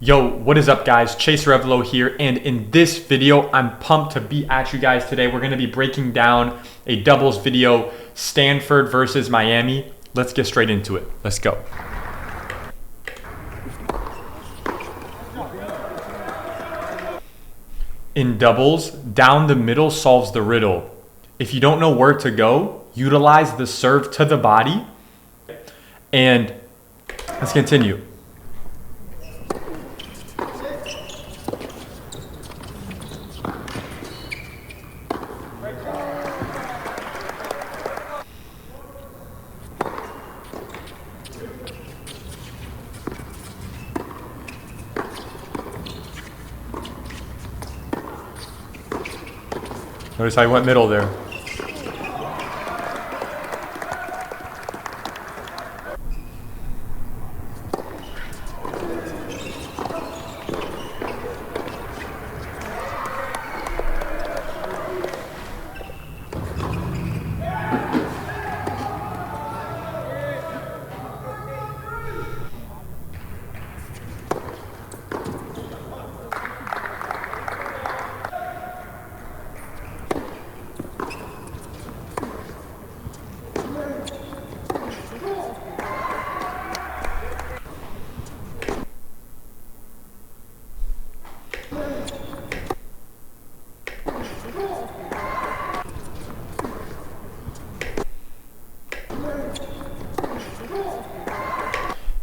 Yo, what is up guys? Chase Revelo here, and in this video, I'm pumped to be at you guys today. We're gonna be breaking down a doubles video, Stanford versus Miami. Let's get straight into it. Let's go. In doubles, down the middle solves the riddle. If you don't know where to go, utilize the serve to the body. And let's continue. Notice how he went middle there.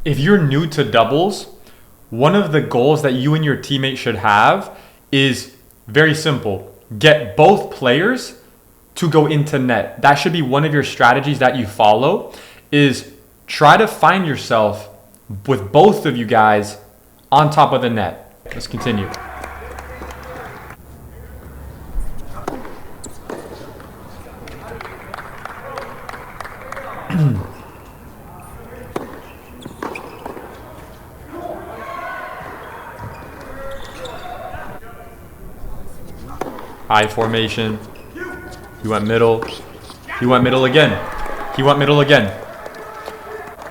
If you're new to doubles, one of the goals that you and your teammate should have is very simple. Get both players to go into net. That should be one of your strategies that you follow, is try to find yourself with both of you guys on top of the net. Let's continue. High formation. He went middle. He went middle again. He went middle again.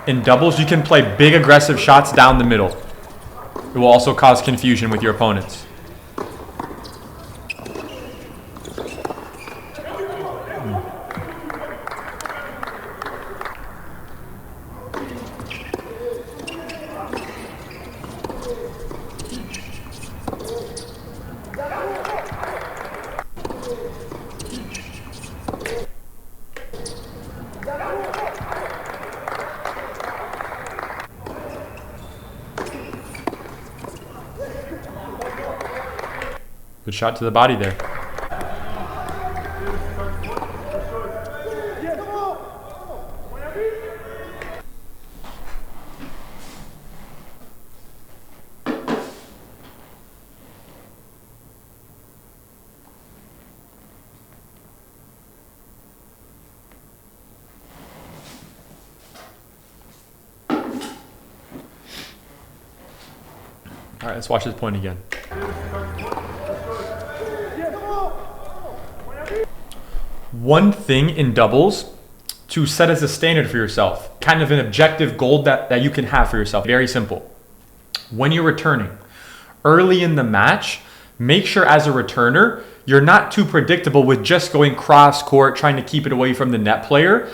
In doubles, you can play big aggressive shots down the middle. It will also cause confusion with your opponents. Good shot to the body there. All right, let's watch this point again. One thing in doubles to set as a standard for yourself, kind of an objective goal that you can have for yourself. Very simple. When you're returning early in the match, make sure as a returner, you're not too predictable with just going cross court, trying to keep it away from the net player.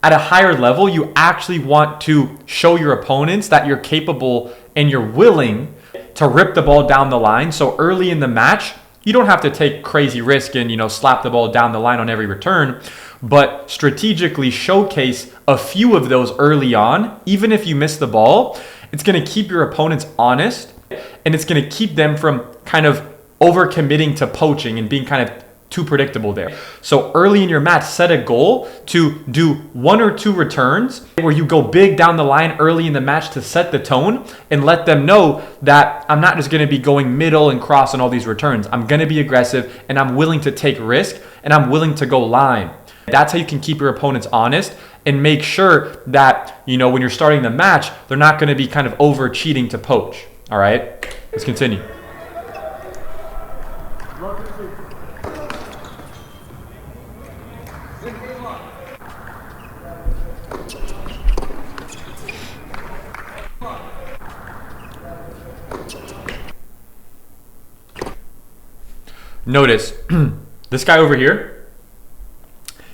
At a higher level, you actually want to show your opponents that you're capable and you're willing to rip the ball down the line. So early in the match, you don't have to take crazy risk and, slap the ball down the line on every return, but strategically showcase a few of those early on. Even if you miss the ball, it's going to keep your opponents honest, and it's going to keep them from kind of overcommitting to poaching and being kind of too predictable there. So early in your match, set a goal to do 1 or 2 returns where you go big down the line early in the match to set the tone and let them know that I'm not just going to be going middle and cross on all these returns. I'm going to be aggressive, and I'm willing to take risk, and I'm willing to go line. That's how you can keep your opponents honest and make sure that, when you're starting the match, they're not going to be kind of over cheating to poach. All right, let's continue. Notice this guy over here,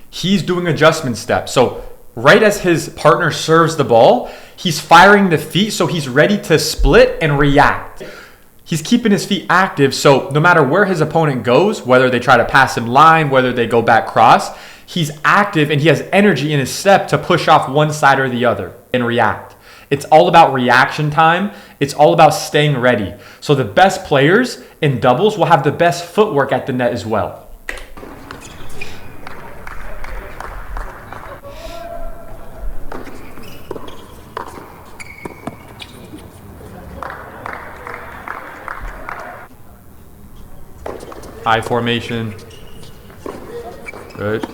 he's doing adjustment steps. So right as his partner serves the ball, he's firing the feet, so he's ready to split and react. He's keeping his feet active, so no matter where his opponent goes, whether they try to pass him line, whether they go back cross, he's active and he has energy in his step to push off one side or the other and react. It's all about reaction time. It's all about staying ready. So the best players in doubles will have the best footwork at the net as well. I formation. Good.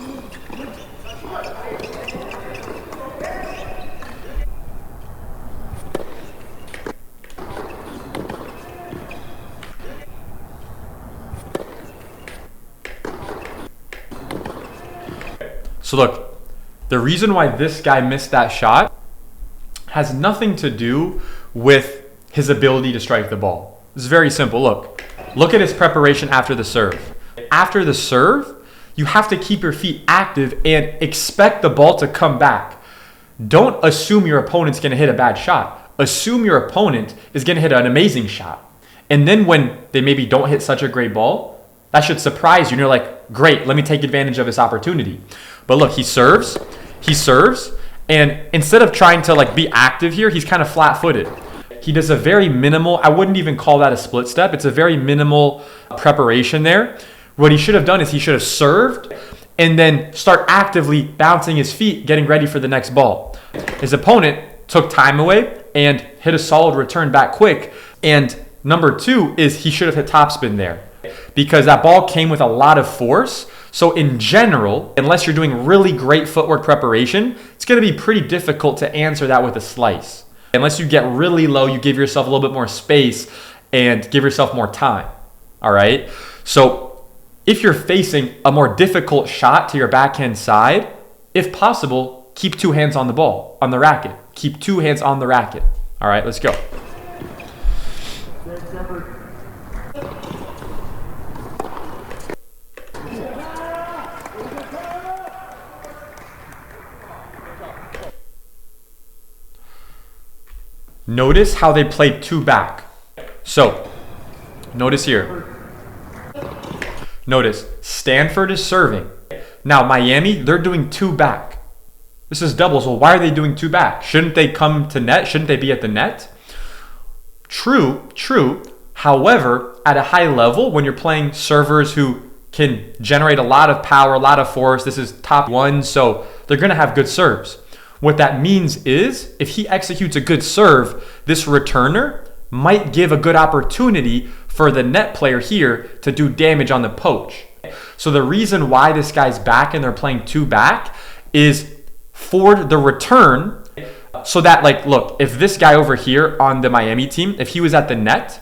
So look, the reason why this guy missed that shot has nothing to do with his ability to strike the ball. It's very simple. Look at his preparation after the serve. After the serve, you have to keep your feet active and expect the ball to come back. Don't assume your opponent's going to hit a bad shot. Assume your opponent is going to hit an amazing shot. And then when they maybe don't hit such a great ball, that should surprise you. And you're like, great, let me take advantage of this opportunity. But look, he serves, and instead of trying to like be active here, he's kind of flat-footed. He does a very minimal, I wouldn't even call that a split step. It's a very minimal preparation there. What he should have done is he should have served and then start actively bouncing his feet, getting ready for the next ball. His opponent took time away and hit a solid return back quick. And number two is he should have hit topspin there because that ball came with a lot of force. So in general, unless you're doing really great footwork preparation, it's going to be pretty difficult to answer that with a slice. Unless you get really low, you give yourself a little bit more space and give yourself more time. All right. So if you're facing a more difficult shot to your backhand side, if possible, keep two hands on the ball, on the racket. Keep two hands on the racket. All right, let's go. Notice how they played two back. So, notice here. Notice, Stanford is serving. Now, Miami, they're doing two back. This is doubles. Well, why are they doing two back? Shouldn't they come to net? Shouldn't they be at the net? True. However, at a high level, when you're playing servers who can generate a lot of power, a lot of force, this is top one, so they're going to have good serves. What that means is if he executes a good serve, this returner might give a good opportunity for the net player here to do damage on the poach. So the reason why this guy's back and they're playing two back is for the return so that, like, look, if this guy over here on the Miami team, if he was at the net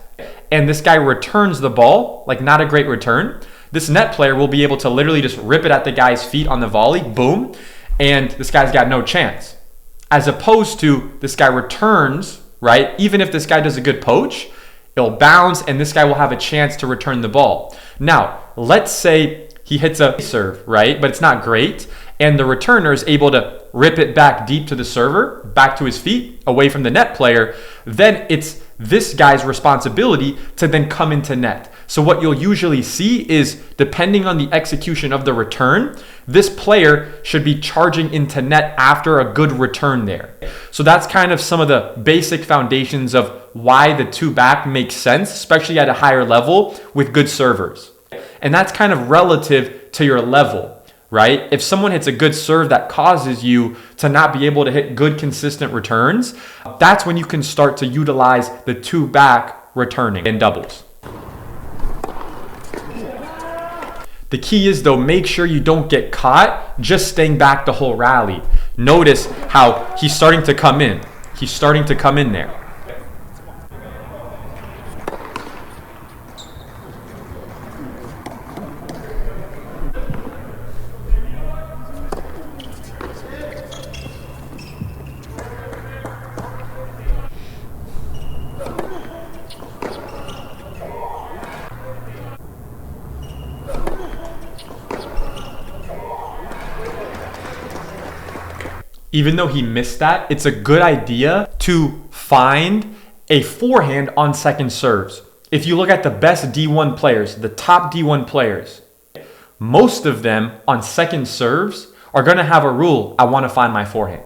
and this guy returns the ball, like not a great return, this net player will be able to literally just rip it at the guy's feet on the volley, boom, and this guy's got no chance. As opposed to this guy returns, right? Even if this guy does a good poach, it'll bounce and this guy will have a chance to return the ball. Now, let's say he hits a serve, right? But it's not great. And the returner is able to rip it back deep to the server, back to his feet, away from the net player. Then it's this guy's responsibility to then come into net. So what you'll usually see is, depending on the execution of the return, this player should be charging into net after a good return there. So that's kind of some of the basic foundations of why the two back makes sense, especially at a higher level with good servers. And that's kind of relative to your level, right? If someone hits a good serve that causes you to not be able to hit good, consistent returns, that's when you can start to utilize the two back returning in doubles. The key is, though, make sure you don't get caught just staying back the whole rally. Notice how he's starting to come in. He's starting to come in there. even though he missed that, it's a good idea to find a forehand on second serves. If you look at the best D1 players, the top D1 players, most of them on second serves are going to have a rule, I want to find my forehand.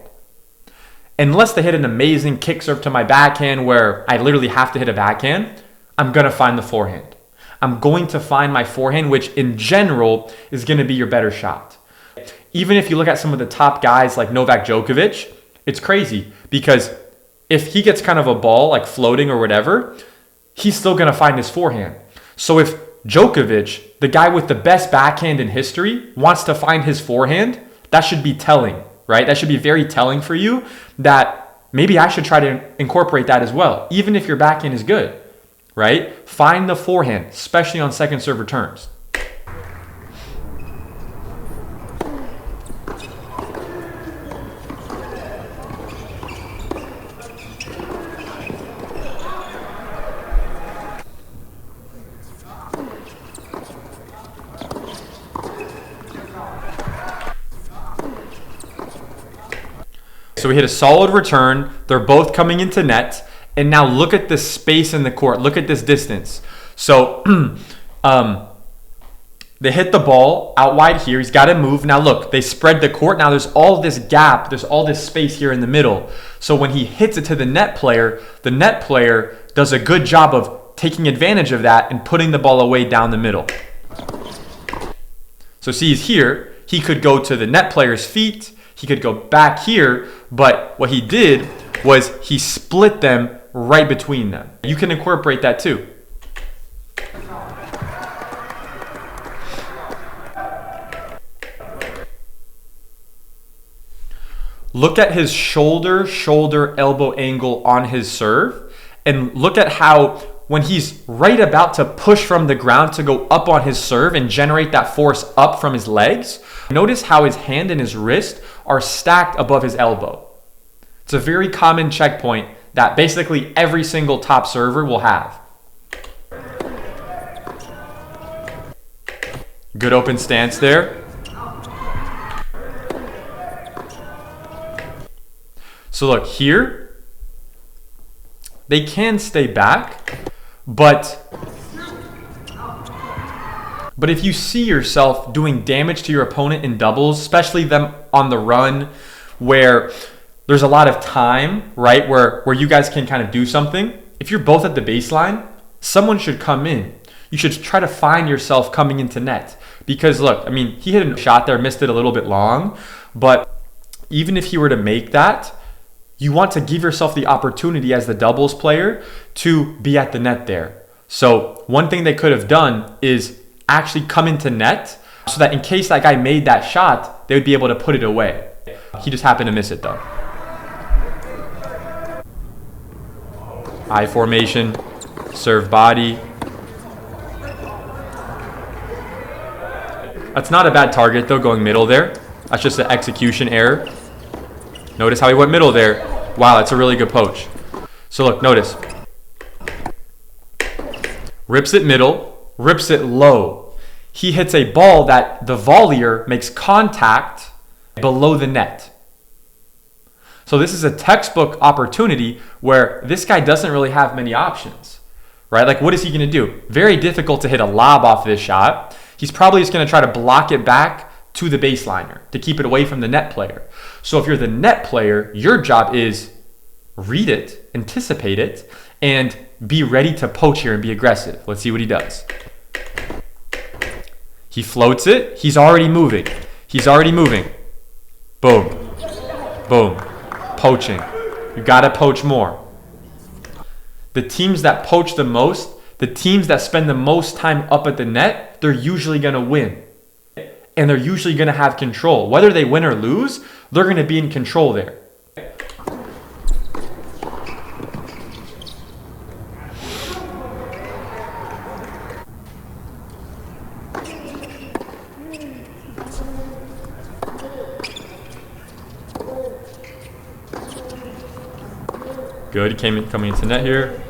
Unless they hit an amazing kick serve to my backhand where I literally have to hit a backhand, I'm going to find the forehand. I'm going to find my forehand, which in general is going to be your better shot. Even if you look at some of the top guys like Novak Djokovic, it's crazy because if he gets kind of a ball like floating or whatever, he's still going to find his forehand. So if Djokovic, the guy with the best backhand in history, wants to find his forehand, that should be telling, right? That should be very telling for you that maybe I should try to incorporate that as well, even if your backhand is good, right? Find the forehand, especially on second serve returns. So we hit a solid return. They're both coming into net. And now look at this space in the court. Look at this distance. So they hit the ball out wide here. He's got to move. Now look, they spread the court. Now there's all this gap. There's all this space here in the middle. So when he hits it to the net player does a good job of taking advantage of that and putting the ball away down the middle. So see, he's here. He could go to the net player's feet. He could go back here, but what he did was he split them right between them. You can incorporate that too. Look at his shoulder, elbow angle on his serve, and look at how when he's right about to push from the ground to go up on his serve and generate that force up from his legs, notice how his hand and his wrist are stacked above his elbow. It's a very common checkpoint that basically every single top server will have. Good open stance there. So look, here, they can stay back, but if you see yourself doing damage to your opponent in doubles, especially them on the run where there's a lot of time, right, where you guys can kind of do something, if you're both at the baseline, someone should come in. You should try to find yourself coming into net. Because look, I mean, he hit a shot there, missed it a little bit long, but even if he were to make that, you want to give yourself the opportunity as the doubles player to be at the net there. So one thing they could have done is actually come into net so that in case that guy made that shot, they would be able to put it away. He just happened to miss it though. I formation, serve body. That's not a bad target though, going middle there. That's just an execution error. Notice how he went middle there. Wow, that's a really good poach. So look, notice. Rips it middle, rips it low. He hits a ball that the volleyer makes contact below the net. So this is a textbook opportunity where this guy doesn't really have many options, right? Like what is he gonna do? Very difficult to hit a lob off this shot. He's probably just gonna try to block it back to the baseliner to keep it away from the net player. So if you're the net player, your job is read it, anticipate it, and be ready to poach here and be aggressive. Let's see what he does. He floats it. He's already moving. He's already moving. Boom. Boom. Poaching. You gotta poach more. The teams that poach the most, the teams that spend the most time up at the net, they're usually gonna win. And they're usually going to have control. Whether they win or lose, they're going to be in control there. Good, coming into net here.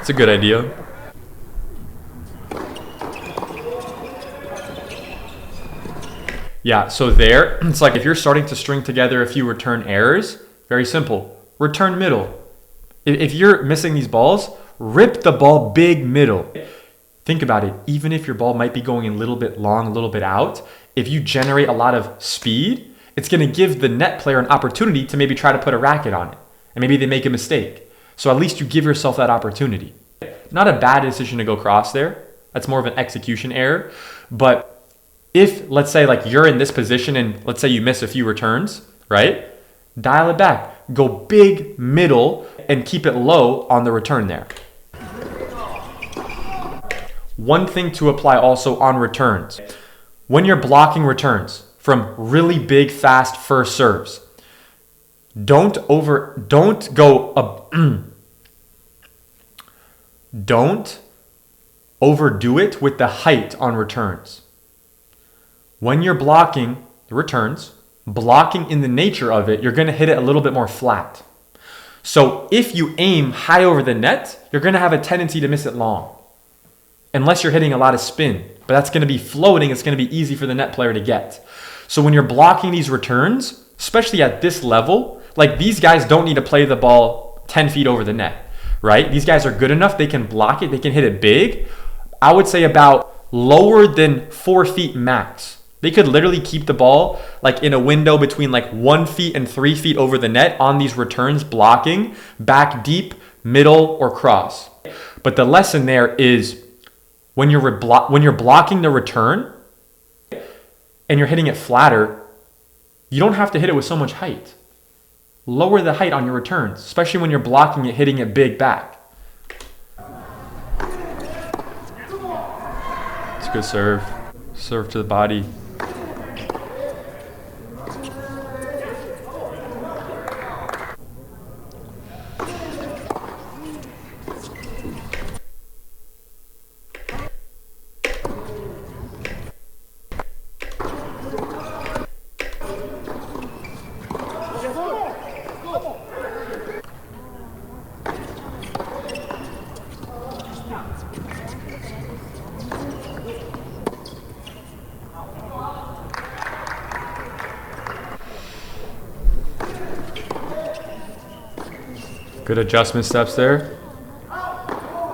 It's a good idea. Yeah, so there, it's like if you're starting to string together a few return errors, very simple. Return middle. If you're missing these balls, rip the ball big middle. Think about it. Even if your ball might be going a little bit long, a little bit out, if you generate a lot of speed, it's going to give the net player an opportunity to maybe try to put a racket on it. And maybe they make a mistake. So at least you give yourself that opportunity. Not a bad decision to go cross there. That's more of an execution error. But if, let's say, like you're in this position and let's say you miss a few returns, right? Dial it back. Go big middle and keep it low on the return there. One thing to apply also on returns. When you're blocking returns from really big, fast first serves, don't overdo it with the height on returns. When you're blocking the returns, blocking in the nature of it, you're going to hit it a little bit more flat. So if you aim high over the net, you're going to have a tendency to miss it long. Unless you're hitting a lot of spin. But that's going to be floating. It's going to be easy for the net player to get. So when you're blocking these returns, especially at this level, like these guys don't need to play the ball 10 feet over the net, right? These guys are good enough. They can block it. They can hit it big. I would say about lower than 4 feet max. They could literally keep the ball like in a window between like 1 feet and 3 feet over the net on these returns, blocking back deep, middle, or cross. But the lesson there is when you're blocking the return and you're hitting it flatter, you don't have to hit it with so much height. Lower the height on your returns, especially when you're blocking it, hitting it big back. It's a good serve. Serve to the body. Good adjustment steps there.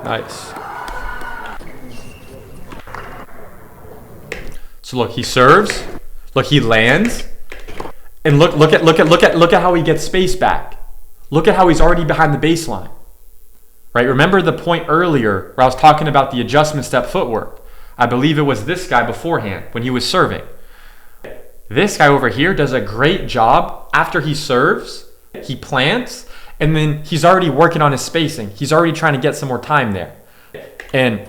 Nice. So look, he serves. Look, he lands. And look at how he gets space back. Look at how he's already behind the baseline. Right? Remember the point earlier where I was talking about the adjustment step footwork. I believe it was this guy beforehand when he was serving. This guy over here does a great job after he serves. He plants. And then he's already working on his spacing. He's already trying to get some more time there. And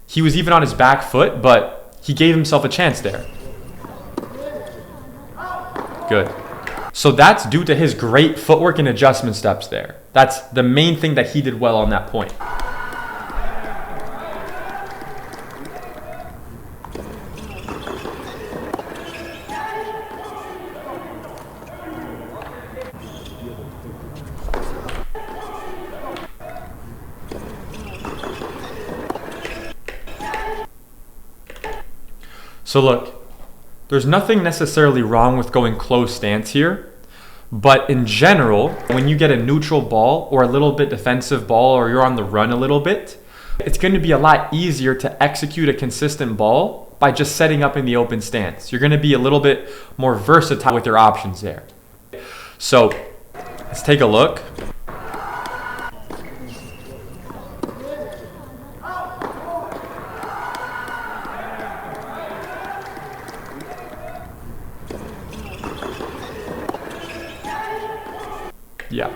he was even on his back foot, but he gave himself a chance there. Good. So that's due to his great footwork and adjustment steps there. That's the main thing that he did well on that point. So look, there's nothing necessarily wrong with going close stance here, but in general, when you get a neutral ball or a little bit defensive ball or you're on the run a little bit, it's going to be a lot easier to execute a consistent ball by just setting up in the open stance. You're going to be a little bit more versatile with your options there. So let's take a look. Yeah,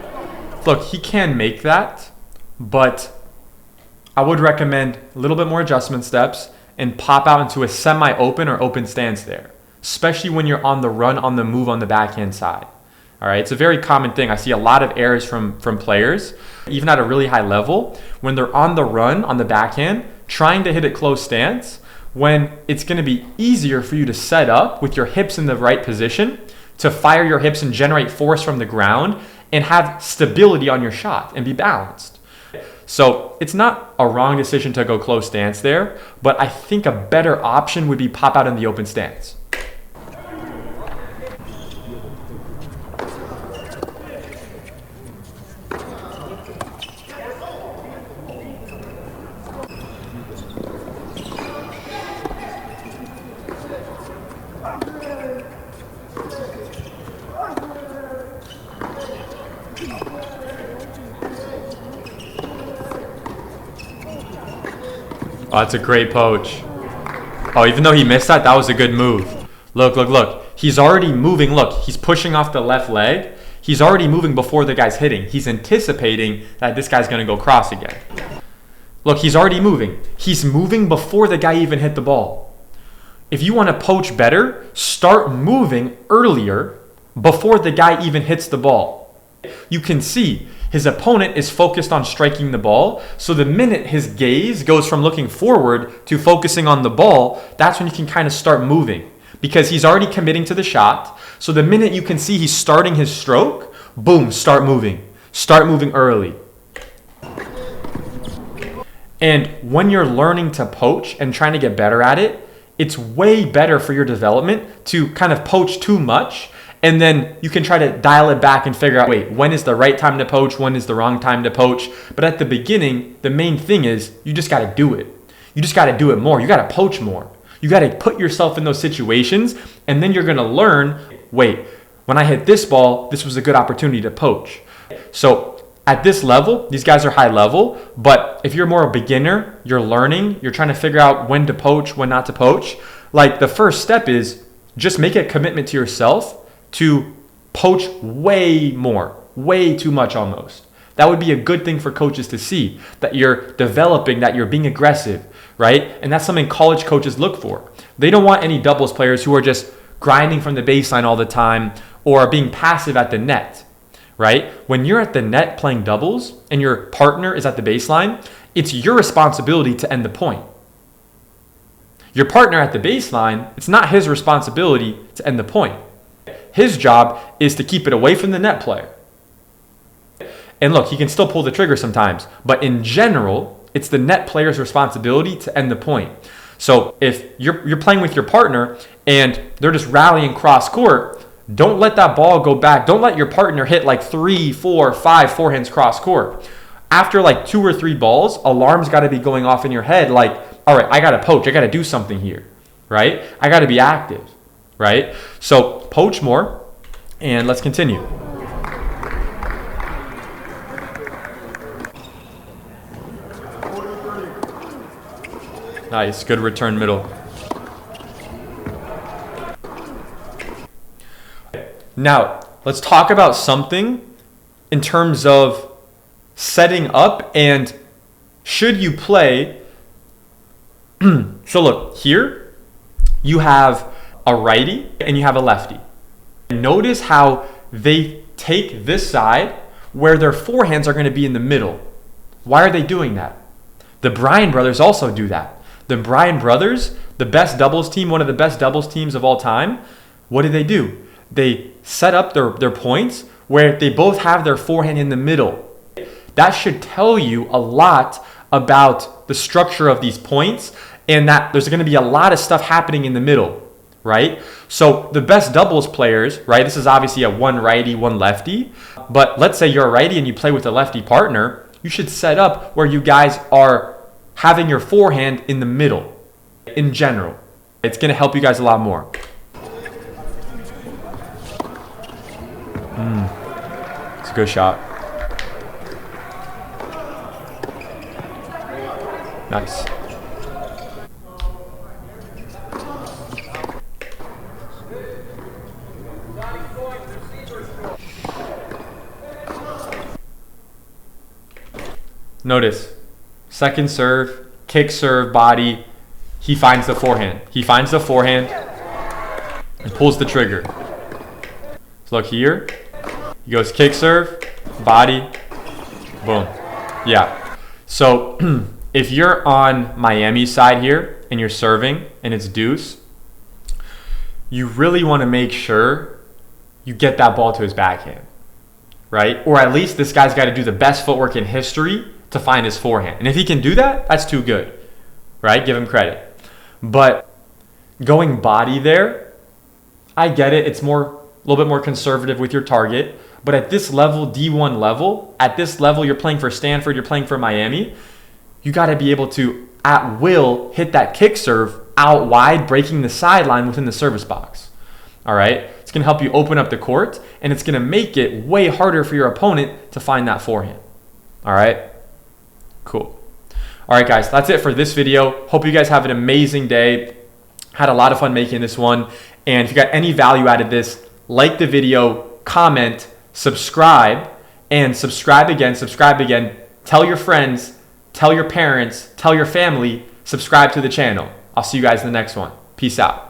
look, he can make that, but I would recommend a little bit more adjustment steps and pop out into a semi-open or open stance there, especially when you're on the run, on the move on the backhand side. All right, it's a very common thing. I see a lot of errors from players, even at a really high level, when they're on the run, on the backhand, trying to hit a close stance, when it's going to be easier for you to set up with your hips in the right position, to fire your hips and generate force from the ground, and have stability on your shot and be balanced. So it's not a wrong decision to go close stance there, but I think a better option would be pop out in the open stance. Oh, that's a great poach. Oh, even though he missed that, that was a good move. Look, look, look. He's already moving. Look, he's pushing off the left leg. He's already moving before the guy's hitting. He's anticipating that this guy's going to go cross again. Look, he's already moving. He's moving before the guy even hit the ball. If you want to poach better, start moving earlier before the guy even hits the ball. You can see his opponent is focused on striking the ball. So the minute his gaze goes from looking forward to focusing on the ball, that's when you can kind of start moving because he's already committing to the shot. So the minute you can see he's starting his stroke, boom, start moving. Start moving early. And when you're learning to poach and trying to get better at it, it's way better for your development to kind of poach too much. And then you can try to dial it back and figure out, wait, when is the right time to poach? When is the wrong time to poach? But at the beginning, the main thing is you just got to do it. You just got to do it more. You got to poach more. You got to put yourself in those situations. And then you're going to learn, wait, when I hit this ball, this was a good opportunity to poach. So at this level, these guys are high level. But if you're more a beginner, you're learning, you're trying to figure out when to poach, when not to poach. Like the first step is just make a commitment to yourself to poach way more, way too much almost. That would be a good thing for coaches to see, that you're developing, that you're being aggressive, right? And that's something college coaches look for. They don't want any doubles players who are just grinding from the baseline all the time or being passive at the net, right? When you're at the net playing doubles and your partner is at the baseline, it's your responsibility to end the point. Your partner at the baseline, it's not his responsibility to end the point. His job is to keep it away from the net player. And look, he can still pull the trigger sometimes, but in general, it's the net player's responsibility to end the point. So if you're playing with your partner and they're just rallying cross court, don't let that ball go back. Don't let your partner hit like 3, 4, 5 forehands cross court. After like 2 or 3 balls, alarms got to be going off in your head like, all right, I got to poach. I got to do something here, right? I got to be active, right? So poach more, and let's continue. Nice, good return middle. Now, let's talk about something in terms of setting up and should you play. So look, here you have a righty and you have a lefty. Notice how they take this side where their forehands are going to be in the middle. Why are they doing that? The Bryan brothers also do that. The Bryan brothers, the best doubles team, one of the best doubles teams of all time, what do? They set up their points where they both have their forehand in the middle. That should tell you a lot about the structure of these points and that there's going to be a lot of stuff happening in the middle, right? So the best doubles players, right? This is obviously a one righty, one lefty. But let's say you're a righty and you play with a lefty partner. You should set up where you guys are having your forehand in the middle in general. It's going to help you guys a lot more. It's a good shot. Nice. Notice, second serve, kick serve, body, he finds the forehand. He finds the forehand and pulls the trigger. So look here, he goes kick serve, body, boom. Yeah, so if you're on Miami's side here and you're serving and it's deuce, you really want to make sure you get that ball to his backhand, right? Or at least this guy's got to do the best footwork in history to find his forehand. And if he can do that, that's too good, right? Give him credit. But going body there, I get it. It's a little bit more conservative with your target. But at this level, D1 level, at this level, you're playing for Stanford, you're playing for Miami, you got to be able to, at will, hit that kick serve out wide, breaking the sideline within the service box. All right? It's going to help you open up the court, and it's going to make it way harder for your opponent to find that forehand. All right? Cool. All right, guys, that's it for this video. Hope you guys have an amazing day. Had a lot of fun making this one. And if you got any value out of this, like the video, comment, subscribe, and subscribe again. Tell your friends, tell your parents, tell your family, subscribe to the channel. I'll see you guys in the next one. Peace out.